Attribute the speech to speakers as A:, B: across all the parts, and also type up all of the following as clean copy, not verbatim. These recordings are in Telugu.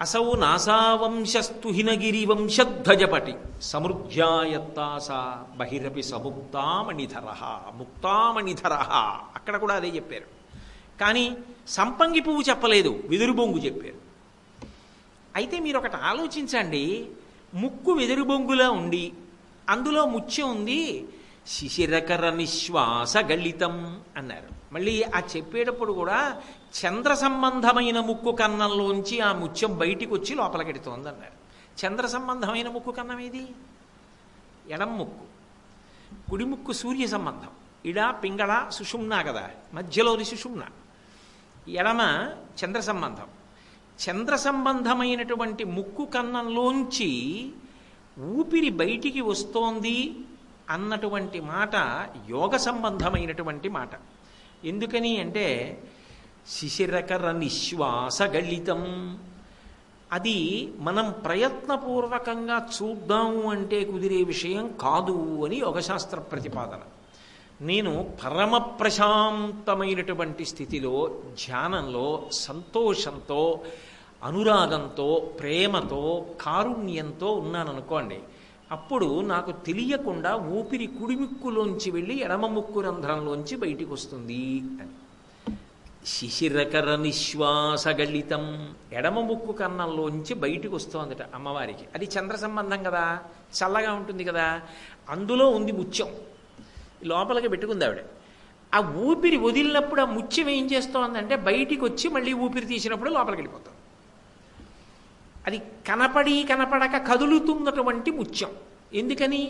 A: అసౌ నాసావంశస్తు హినగిరివంశధ్వజపటి సమృద్ధ్యాయత్తాస బహిరపి సముక్తామణిధర ముక్తామణిధర. అక్కడ కూడా అదే చెప్పారు. కానీ సంపంగి పువ్వు చెప్పలేదు, వెదురు బొంగు చెప్పారు. అయితే మీరు ఒకటి ఆలోచించండి, ముక్కు వెదురు బొంగులా ఉండి అందులో ముత్యం ఉంది, శిశిరకర నిశ్వాస గళితం అన్నారు. మళ్ళీ ఆ చెప్పేటప్పుడు కూడా చంద్ర సంబంధమైన ముక్కు కన్నంలోంచి ఆ ముత్యం బయటికి వచ్చి లోపలికెడుతోంది అన్నారు. చంద్ర సంబంధమైన ముక్కు కన్నం ఏది? ఎడం ముక్కు. కుడి ముక్కు సూర్య సంబంధం, ఇడ పింగళ సుషుమ్న కదా, మధ్యలోని సుషుమ్న. ఎడమ చంద్ర సంబంధం. చంద్ర సంబంధమైనటువంటి ముక్కు కన్నంలోంచి ఊపిరి బయటికి వస్తోంది అన్నటువంటి మాట యోగ సంబంధమైనటువంటి మాట. ఎందుకని అంటే శిశిరకర నిశ్వాస గళితం. అది మనం ప్రయత్నపూర్వకంగా చూద్దాము అంటే కుదిరే విషయం కాదు అని యోగశాస్త్ర ప్రతిపాదన. నేను పరమ ప్రశాంతమైనటువంటి స్థితిలో, ధ్యానంలో, సంతోషంతో, అనురాగంతో, ప్రేమతో, కారుణ్యంతో ఉన్నాననుకోండి, అప్పుడు నాకు తెలియకుండా ఊపిరి కుడిముక్కులోంచి వెళ్ళి ఎడమ ముక్కు రంధ్రంలోంచి బయటికి వస్తుంది అని. శిశిరకర నిశ్వాస గళితం, ఎడమ ముక్కు కన్నంలోంచి బయటికి వస్తోందట అమ్మవారికి. అది చంద్ర సంబంధం కదా, చల్లగా ఉంటుంది కదా, అందులో ఉంది ముత్యం. లోపలికి పెట్టుకుంది ఆవిడ. ఆ ఊపిరి వదిలినప్పుడు ఆ ముత్యం ఏం చేస్తోందంటే బయటికి వచ్చి మళ్ళీ ఊపిరి తీసినప్పుడు లోపలికి వెళ్ళిపోతాం. అది కనపడక కదులుతున్నటువంటి ముత్యం. ఎందుకని?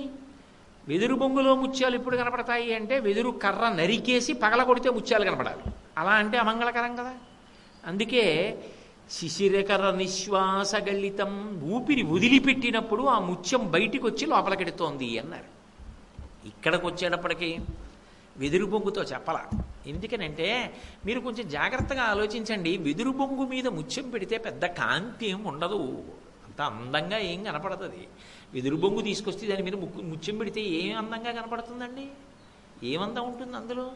A: వెదురు బొంగులో ముత్యాలు ఎప్పుడు కనపడతాయి అంటే వెదురు కర్ర నరికేసి పగల కొడితే ముత్యాలు కనపడాలి. అలా అంటే అమంగళకరం కదా. అందుకే శిశిరకర నిశ్వాస గళితం, ఊపిరి వదిలిపెట్టినప్పుడు ఆ ముత్యం బయటికి వచ్చి లోపలికెడుతోంది అన్నారు. ఇక్కడికి వచ్చేటప్పటికి వెదురు బొంగుతో చెప్పలా. ఎందుకనంటే మీరు కొంచెం జాగ్రత్తగా ఆలోచించండి. వెదురు బొంగు మీద ముత్యం పెడితే పెద్ద కాంతి ఏం ఉండదు, అంత అందంగా ఏం కనపడుతుంది. వెదురు బొంగు తీసుకొస్తే దాని మీద ముత్యం పెడితే ఏం అందంగా కనపడుతుందండి? ఏమందం ఉంటుంది అందులో?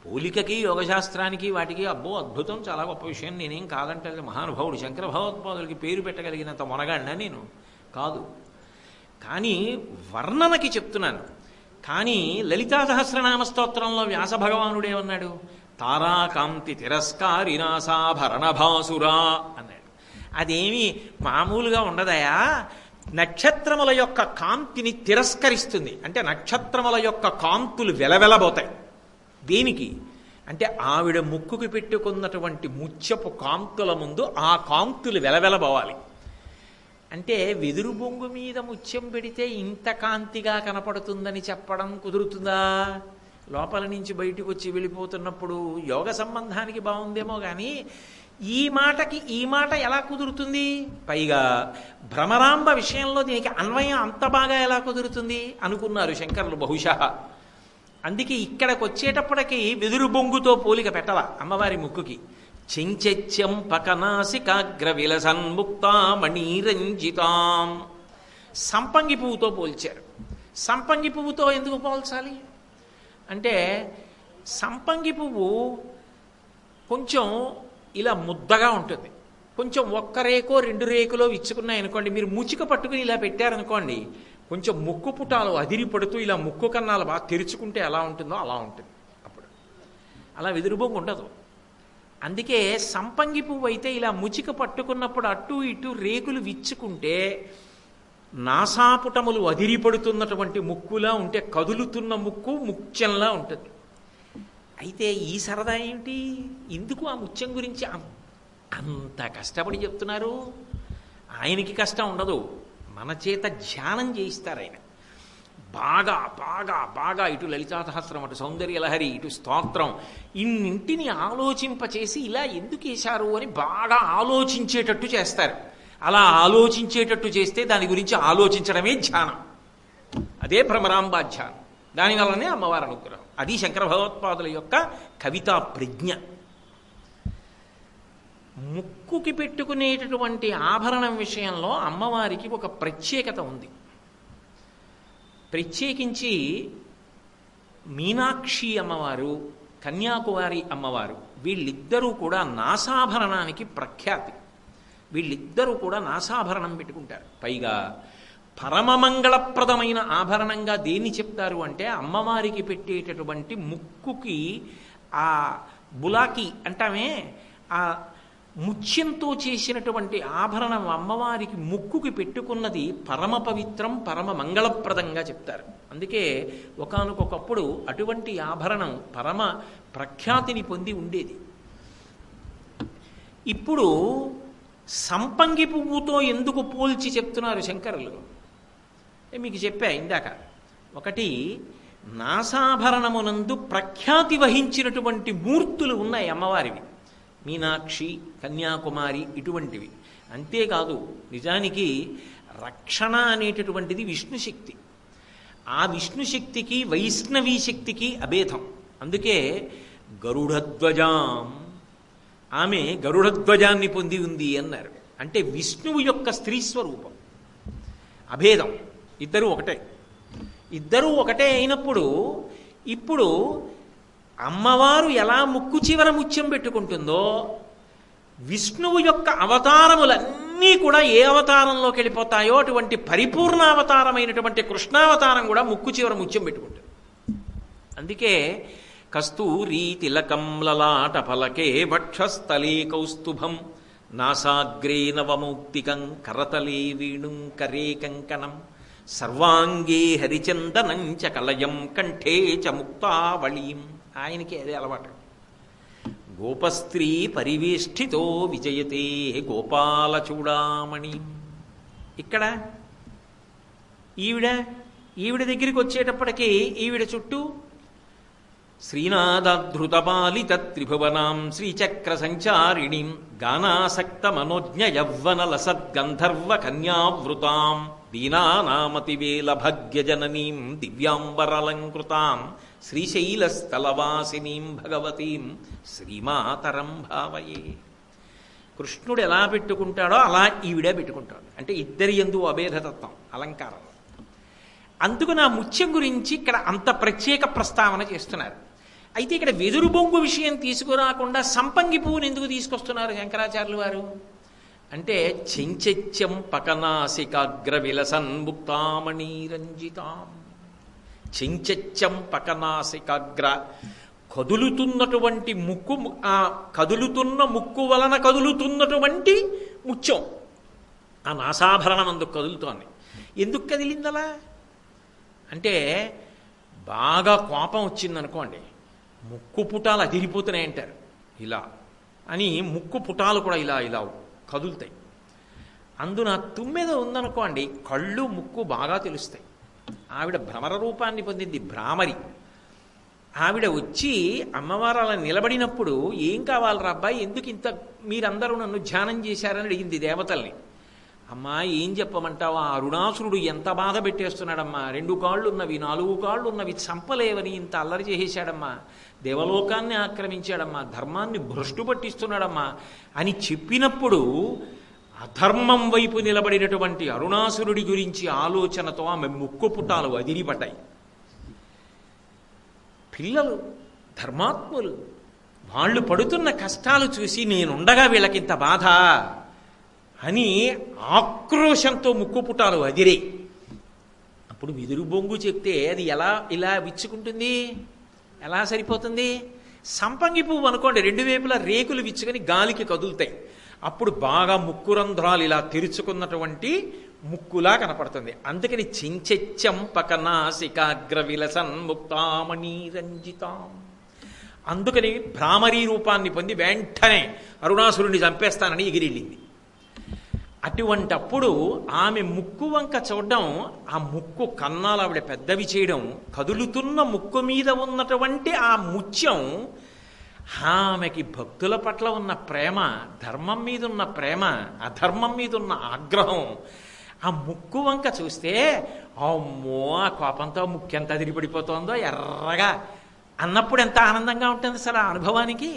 A: పోలికకి యోగశాస్త్రానికి వాటికి అబ్బో అద్భుతం, చాలా గొప్ప విషయం, నేనేం కాదంటే. మహానుభావుడు శంకర భగవత్పాదులకి పేరు పెట్టగలిగినంత మొనగాడినా నేను కాదు, కానీ వర్ణనకి చెప్తున్నాను. కానీ లలితా సహస్రనామ స్తోత్రంలో వ్యాస భగవానుడు ఏమన్నాడు? తారాకాంతి తిరస్కారినాసాభరణ భాసురా అన్నాడు. అదేమి మామూలుగా ఉండదయా, నక్షత్రముల యొక్క కాంతిని తిరస్కరిస్తుంది. అంటే నక్షత్రముల యొక్క కాంతులు వెలవెలబోతాయి. దేనికి అంటే ఆవిడ ముక్కుకు పెట్టుకున్నటువంటి ముత్యపు కాంతుల ముందు ఆ కాంతులు వెలవెలబోవాలి. అంటే వెదురు బొంగు మీద ముత్యం పెడితే ఇంత కాంతిగా కనపడుతుందని చెప్పడం కుదురుతుందా? లోపల నుంచి బయటకు వచ్చి వెళ్ళిపోతున్నప్పుడు యోగ సంబంధానికి బాగుందేమో కానీ ఈ మాటకి ఈ మాట ఎలా కుదురుతుంది? పైగా భ్రమరాంబ విషయంలో దీనికి అన్వయం అంత బాగా ఎలా కుదురుతుంది అనుకున్నారు శంకరులు బహుశా. అందుకే ఇక్కడికి వచ్చేటప్పటికి వెదురు బొంగుతో పోలిక పెట్టాల అమ్మవారి ముక్కుకి. చెంచెత్యం పకనాసికాగ్ర విలసన్ముక్తామణిరంజితాం, సంపంగి పువ్వుతో పోల్చారు. సంపంగి పువ్వుతో ఎందుకు పోల్చాలి అంటే సంపంగి పువ్వు కొంచెం ఇలా ముద్దగా ఉంటుంది. కొంచెం ఒక్క రేకో రెండు రేకులో విచ్చుకున్నాయనుకోండి, మీరు ముచిక పట్టుకుని ఇలా పెట్టారనుకోండి, కొంచెం ముక్కు పుటాలు అదిరి పడుతూ ఇలా ముక్కు కన్నాలు బాగా తెరుచుకుంటే ఎలా ఉంటుందో అలా ఉంటుంది. అప్పుడు అలా వెదురు బొంగు ఉండదు. అందుకే సంపంగి పువ్వు అయితే ఇలా ముచిక పట్టుకున్నప్పుడు అటు ఇటు రేకులు విచ్చుకుంటే నాసాపుటములు అదిరిపడుతున్నటువంటి ముక్కులా ఉంటే, కదులుతున్న ముక్కు ముత్యంలా ఉంటుంది. అయితే ఈ సరదా ఏమిటి? ఎందుకు ఆ ముత్యం గురించి అంత కష్టపడి చెప్తున్నారు? ఆయనకి కష్టం ఉండదు, మన చేత ధ్యానం చేయిస్తారు ఆయన. బాగా బాగా బాగా ఇటు లలితా సహస్రం, అటు సౌందర్యలహరి, ఇటు స్తోత్రం, ఇన్నింటిని ఆలోచింపచేసి ఇలా ఎందుకు వేశారు అని బాగా ఆలోచించేటట్టు చేస్తారు. అలా ఆలోచించేటట్టు చేస్తే దాని గురించి ఆలోచించడమే ధ్యానం. అదే భ్రమరాంబా ధ్యానం. దానివల్లనే అమ్మవారి అనుగ్రహం. అది శంకర భగవత్పాదుల యొక్క కవితా ప్రజ్ఞ. ముక్కుకి పెట్టుకునేటటువంటి ఆభరణం విషయంలో అమ్మవారికి ఒక ప్రత్యేకత ఉంది. ప్రత్యేకించి మీనాక్షి అమ్మవారు, కన్యాకుమారి అమ్మవారు, వీళ్ళిద్దరూ కూడా నాసాభరణానికి ప్రఖ్యాతి. వీళ్ళిద్దరూ కూడా నాసాభరణం పెట్టుకుంటారు. పైగా పరమమంగళప్రదమైన ఆభరణంగా దేన్ని చెప్తారు అంటే అమ్మవారికి పెట్టేటటువంటి ముక్కుకి ఆ బులాకి అంటామే, ఆ ముత్యంతో చేసినటువంటి ఆభరణం అమ్మవారికి ముక్కుకి పెట్టుకున్నది పరమ పవిత్రం, పరమ మంగళప్రదంగా చెప్తారు. అందుకే ఒకానొకప్పుడు అటువంటి ఆభరణం పరమ ప్రఖ్యాతిని పొంది ఉండేది. ఇప్పుడు సంపంగి పువ్వుతో ఎందుకు పోల్చి చెప్తున్నారు శంకరులు? మీకు చెప్పా ఇందాక. ఒకటి, నాసాభరణమునందు ప్రఖ్యాతి వహించినటువంటి మూర్తులు ఉన్నాయి అమ్మవారివి, మీనాక్షి, కన్యాకుమారి ఇటువంటివి. అంతేకాదు, నిజానికి రక్షణ అనేటటువంటిది విష్ణుశక్తి. ఆ విష్ణుశక్తికి వైష్ణవీ శక్తికి అభేదం. అందుకే గరుడధ్వజాం, ఆమె గరుడధ్వజాన్ని పొంది ఉంది అన్నారు. అంటే విష్ణువు యొక్క స్త్రీ స్వరూపం. అభేదం, ఇద్దరూ ఒకటే. ఇద్దరూ ఒకటే అయినప్పుడు ఇప్పుడు అమ్మవారు ఎలా ముక్కు చివర ముత్యం పెట్టుకుంటుందో, విష్ణువు యొక్క అవతారములన్నీ కూడా ఏ అవతారంలోకి వెళ్ళిపోతాయో అటువంటి పరిపూర్ణ అవతారమైనటువంటి కృష్ణావతారం కూడా ముక్కు చివర ముత్యం పెట్టుకుంటుంది. అందుకే కస్తూరీ తిలకం లలాట ఫలకే వక్షస్థలే కౌస్తుభం నాసాగ్రే నవమౌక్తికం కరతలే వేణుం కరే కంకణం సర్వాంగే హరిచందనం చ కలయం కంఠే చ ముక్తావళీం. ఆయనకి అదే అలవాటు. గోపస్త్రీ పరివేష్టితో విజయతే గోపాల చూడామణి. ఇక్కడ ఈవిడ దగ్గరికి వచ్చేటప్పటికీ ఈవిడ చుట్టూ శ్రీనాథధృతపాలిత త్రిభువనాం శ్రీచక్ర సంచారిణీం గానాసక్త మనోజ్ఞ యవ్వన లసద్గంధర్వ కన్యావృతాం దీనానామతివేల భాగ్యజననీం దివ్యాంబరలంకృతాం శ్రీశైలస్థలవాసినీం భగవతీం శ్రీమాతరం భావయే. కృష్ణుడు ఎలా పెట్టుకుంటాడో అలా ఈవిడే పెట్టుకుంటాడు. అంటే ఇద్దరి యందు అభేదతత్వం అలంకారం. అందుకు నా ముత్యం గురించి ఇక్కడ అంత ప్రత్యేక ప్రస్తావన చేస్తున్నారు. అయితే ఇక్కడ వెదురు బొంగు విషయం తీసుకురాకుండా సంపంగి పువ్వుని ఎందుకు తీసుకొస్తున్నారు శంకరాచార్యులు వారు అంటే, చెంచెత్యం పకనాసికాగ్ర విలసన్ ముక్తామణి రంజితాం. చెంచెత్యం పకనాసికాగ్ర, కదులుతున్నటువంటి ముక్కు, ఆ కదులుతున్న ముక్కు వలన కదులుతున్నటువంటి ముత్యం ఆ నాసాభరణం అందుకు కదులుతోంది. ఎందుకు కదిలిందలా అంటే, బాగా కోపం వచ్చిందనుకోండి, ముక్కు పుటాలు అదిరిపోతున్నాయి అంటారు. ఇలా అని ముక్కు పుటాలు కూడా ఇలా ఇలా కదులుతాయి. అందున తుమ్మెద ఉందనుకోండి, కళ్ళు ముక్కు బాగా తెలుస్తాయి. ఆవిడ భ్రమర రూపాన్ని పొందింది, భ్రామరి. ఆవిడ వచ్చి అమ్మవారు అలా నిలబడినప్పుడు, ఏం కావాలరా అబ్బాయి, ఎందుకు ఇంత మీరందరూ నన్ను ధ్యానం చేశారని అడిగింది దేవతల్ని. అమ్మా ఏం చెప్పమంటావా, అరుణాసురుడు ఎంత బాధ పెట్టేస్తున్నాడమ్మా, 2 కాళ్ళు ఉన్నవి 4 కాళ్ళు ఉన్నవి చంపలేవని ఇంత అల్లరి చేసేశాడమ్మా, దేవలోకాన్ని ఆక్రమించాడమ్మా, ధర్మాన్ని భ్రష్టు పట్టిస్తున్నాడమ్మా అని చెప్పినప్పుడు అధర్మం వైపు నిలబడినటువంటి అరుణాసురుడి గురించి ఆలోచనతో ఆమె ముక్కు పుటాలు అదిరిపడ్డాయి. పిల్లలు ధర్మాత్ములు, వాళ్ళు పడుతున్న కష్టాలు చూసి నేనుండగా వీళ్ళకింత బాధ అని ఆక్రోశంతో ముక్కు పుటాలు అదిరే. అప్పుడు వెదురు బొంగు చెప్తే అది ఎలా ఇలా విచ్చుకుంటుంది, ఎలా సరిపోతుంది? సంపంగి పువ్వు అనుకోండి, 2 వైపులా రేకులు విచ్చుకొని గాలికి కదులుతాయి. అప్పుడు బాగా ముక్కు రంధ్రాలు ఇలా తెరుచుకున్నటువంటి ముక్కులా కనపడుతుంది. అందుకని చించెచ్చం పకనాసికాగ్ర విలసన్ ముక్తామణి రంజితాం. అందుకని భ్రామరీ రూపాన్ని పొంది వెంటనే అరుణాసురుణ్ణి చంపేస్తానని ఎగిరిల్లింది. అటువంటప్పుడు ఆమె ముక్కు వంక చూడడం, ఆ ముక్కు కన్నాలు ఆవిడ పెద్దవి చేయడం, కదులుతున్న ముక్కు మీద ఉన్నటువంటి ఆ ముత్యం ఆమెకి భక్తుల పట్ల ఉన్న ప్రేమ, ధర్మం మీద ఉన్న ప్రేమ, అధర్మం మీద ఉన్న ఆగ్రహం, ఆ ముక్కు వంక చూస్తే అమ్మో ఆ కోపంతో ముక్కు ఎంత అదిరిపడిపోతుందో ఎర్రగా అన్నప్పుడు ఎంత ఆనందంగా ఉంటుంది అసలు ఆ అనుభవానికి.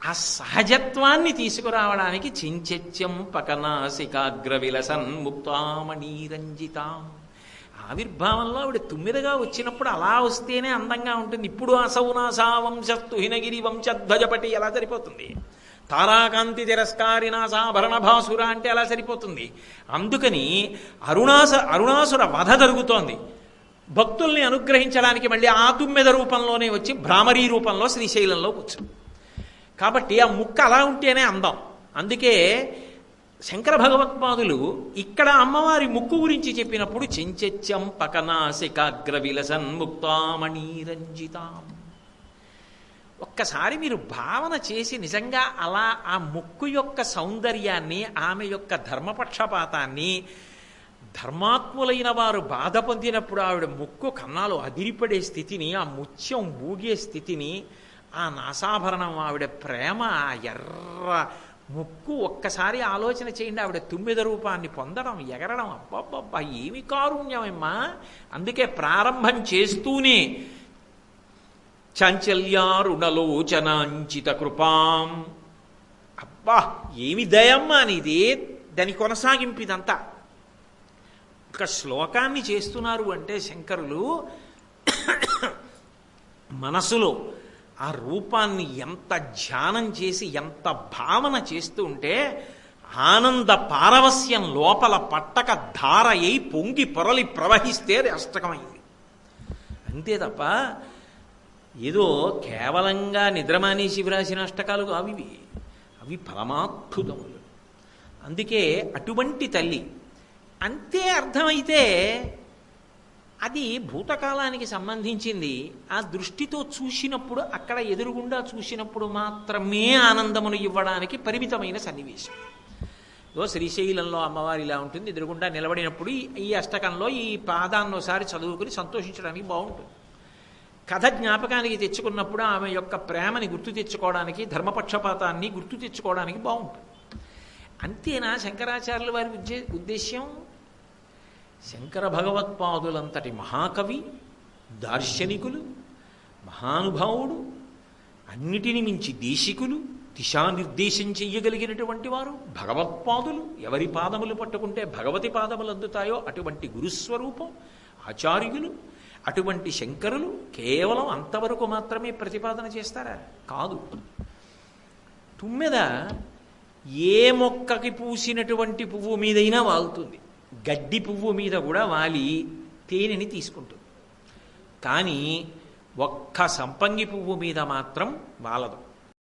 A: ఆ సహజత్వాన్ని తీసుకురావడానికి చించెత్యం పకనాసికాగ్ర విలసన్ ముక్తామణి రంజితాం. ఆవిర్భావంలో ఆవిడ తుమ్మిదగా వచ్చినప్పుడు అలా వస్తేనే అందంగా ఉంటుంది. ఇప్పుడు అసౌనాసా వంశస్తు హినగిరి వంశధ్వజపటి ఎలా సరిపోతుంది? తారాకాంతి తిరస్కారినాసాభరణ భాసుర అంటే అలా సరిపోతుంది. అందుకని అరుణాసుర వధ జరుగుతోంది. భక్తుల్ని అనుగ్రహించడానికి మళ్ళీ ఆ తుమ్మెద రూపంలోనే వచ్చి భ్రామరీ రూపంలో శ్రీశైలంలో కూర్చుంది. కాబట్టి ఆ ముక్క అలా ఉంటేనే అందం. అందుకే శంకర భగవత్పాదులు ఇక్కడ అమ్మవారి ముక్కు గురించి చెప్పినప్పుడు చెంచెచ్చం పకనాసికాగ్ర విలసన్ ముక్తామణిరంజితాం. ఒక్కసారి మీరు భావన చేసి నిజంగా అలా ఆ ముక్కు యొక్క సౌందర్యాన్ని, ఆమె యొక్క ధర్మపక్షపాతాన్ని, ధర్మాత్ములైన వారు బాధ పొందినప్పుడు ఆవిడ ముక్కు కన్నాలు అదిరిపడే స్థితిని, ఆ ముత్యం ఊగే స్థితిని, ఆ నాసాభరణం, ఆవిడ ప్రేమ, ఆ ఎర్ర ముక్కు ఒక్కసారి ఆలోచన చేయండి. ఆవిడ తుమ్మిద రూపాన్ని పొందడం, ఎగరడం, అబ్బబ్బబ్బా ఏమి కారుణ్యమమ్మా. అందుకే ప్రారంభం చేస్తూనే చాంచల్యారుణలోచనాంచిత కృపాం, అబ్బా ఏమి దయమ్మా నీది. దాని కొనసాగింపు ఇదంతా. ఒక శ్లోకాన్ని చేస్తున్నారు అంటే శంకరులు మనసులో ఆ రూపాన్ని ఎంత ధ్యానం చేసి, ఎంత భావన చేస్తూ ఉంటే ఆనంద పారవస్యం లోపల పట్టక ధార అయి పొంగి పొరలి ప్రవహిస్తే అది అష్టకమైంది. అంతే తప్ప ఏదో కేవలంగా నిద్రమానేసి వ్రాసిన అష్టకాలు కావివి, అవి పరమాద్భుతములు. అందుకే అటువంటి తల్లి అంతే అర్థమైతే అది భూతకాలానికి సంబంధించింది. ఆ దృష్టితో చూసినప్పుడు, అక్కడ ఎదురుగుండా చూసినప్పుడు మాత్రమే ఆనందమును ఇవ్వడానికి పరిమితమైన సన్నివేశం. శ్రీశైలంలో అమ్మవారి ఇలా ఉంటుంది, ఎదురుగుండా నిలబడినప్పుడు ఈ అష్టకంలో ఈ పాదాన్నోసారి చదువుకుని సంతోషించడానికి బాగుంటుంది. కథ జ్ఞాపకానికి తెచ్చుకున్నప్పుడు ఆమె యొక్క ప్రేమని గుర్తు తెచ్చుకోవడానికి, ధర్మపక్షపాతాన్ని గుర్తు తెచ్చుకోవడానికి బాగుంటుంది. అంతేనా శంకరాచార్యుల వారి ఉద్దేశ్యం? శంకర భగవత్పాదులంతటి మహాకవి, దార్శనికులు, మహానుభావుడు, అన్నిటిని మించి దేశికులు, దిశానిర్దేశం చెయ్యగలిగినటువంటి వారు భగవత్పాదులు. ఎవరి పాదములు పట్టుకుంటే భగవతి పాదములు అందుతాయో అటువంటి గురుస్వరూపం ఆచార్యులు. అటువంటి శంకరులు కేవలం అంతవరకు మాత్రమే ప్రతిపాదన చేస్తారా? కాదు. తుమ్మెద ఏ మొక్కకి పూసినటువంటి పువ్వు మీదైనా వాలుతుంది, గడ్డి పువ్వు మీద కూడా వాలి తేనెని తీసుకుంటుంది. కానీ ఒక్క సంపంగి పువ్వు మీద మాత్రం వాలదు.